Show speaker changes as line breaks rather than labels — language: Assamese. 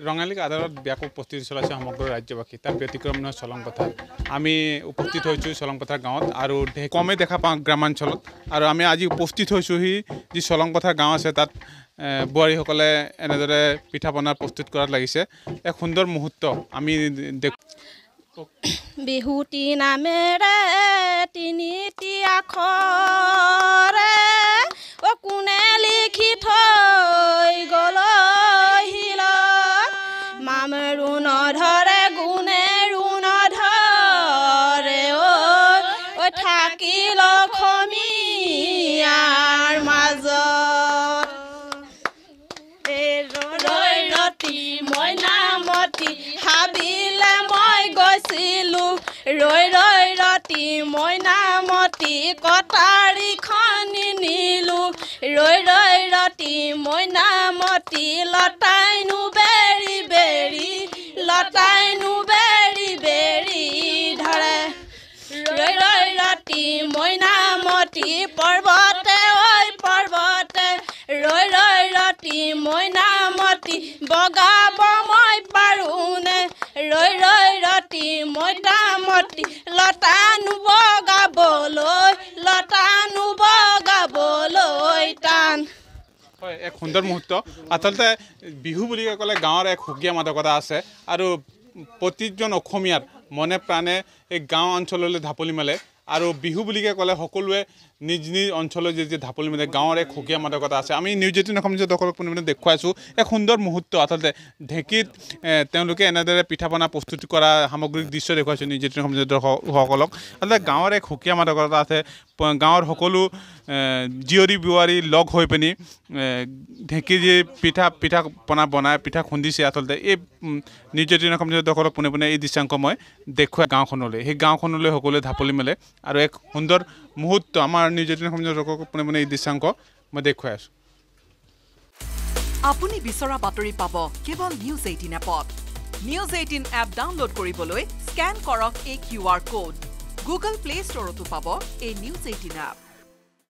ৰঙালী আদালত ব্যাপক প্ৰস্তুতি চলাইছে সমগ্ৰ ৰাজ্যবাসী তাৰ ব্যতিক্ৰম নহয় চলংপথাৰ আমি উপস্থিত হৈছোঁ চলংপথাৰ গাঁৱত আৰু কমে দেখা পাওঁ গ্ৰামাঞ্চলত আৰু আমি আজি উপস্থিত হৈছোঁহি যি চলংপথাৰ গাঁও আছে তাত বোৱাৰীসকলে এনেদৰে পিঠা পনা প্ৰস্তুত কৰাত লাগিছে এক সুন্দৰ মুহূৰ্ত আমি
বিহুতি নামেৰে তিনিটি আখৰে ও কোনে লিখি থৈ গ'ল শিলত মামৰো নধৰে গুণেৰো নধৰে ঐ থাকিল অসমীয়াৰ মাজত ৰৈ ৰতি মইনামতি হাবিলে মই গৈছিলোঁ ৰৈ ৰৈ ৰতি মইনামতি কটাৰীখন নিলোঁ ৰৈ ৰৈ ৰতি মইনামতি লতাইনো বেৰি বেৰি লতাইনো বেৰি বেৰি ধৰে ৰৈ ৰৈ ৰতি মইনামতি পৰ্বতে ঐ পৰ্বতে ৰৈ ৰৈ ৰতি মইনামতি বগাব মই পাৰোঁনে ৰৈ ৰৈ ৰতি মইনামতি লতানো বগাবলৈ টান
হয় এক সুন্দৰ মুহূৰ্ত আচলতে বিহু বুলি ক'লে গাঁৱৰ এক সুকীয়া মাদকতা আছে আৰু প্ৰতিজন অসমীয়াৰ মনে প্ৰাণে এই গাঁও অঞ্চললৈ ঢাপলি মেলে আৰু বিহু বুলি ক'লে সকলোৱে নিজ নিজ অঞ্চলৰ যে ঢাপলি মেলে গাঁৱৰ এক সুকীয়া মাদকতা আছে আমি নিউজ 18 অসম দৰ্শকক পুনৰবাৰ দেখুৱাইছোঁ এক সুন্দৰ মুহূৰ্ত আচলতে ঢেঁকীত তেওঁলোকে এনেদৰে পিঠা পনা প্ৰস্তুত কৰা সামগ্ৰিক দৃশ্য দেখুৱাইছোঁ নিউজ 18 অসম দৰ্শকসকলক আচলতে গাঁৱৰ এক সুকীয়া মাদকতা আছে গাঁৱৰ সকলো জীয়ৰী বোৱাৰী লগ হৈ পিনি ঢেঁকী যি পিঠা পনা বনাই পিঠা খুন্দিছে আচলতে এই নিউজ 18 অসম দৰ্শকক পোনে পোনে এই দৃশ্যাংক মই দেখুৱাই গাঁওখনলৈ সেই গাঁওখনলৈ সকলোৱে ঢাপলি মেলে আৰু এক সুন্দৰ মুহূৰ্ত আমাৰ নিউজ 18 অসম দৰ্শকক পোনে পোনে এই দৃশ্যাংক মই দেখুৱাই আছোঁ
আপুনি বিচৰা বাতৰি পাব কেৱল নিউজ 18 এপত নিউজ 18 এপ ডাউনলোড কৰিবলৈ স্ক্যান কৰক এই QR কোড গুগল প্লে ষ্টৰতো পাব এই নিউজ 18 এপ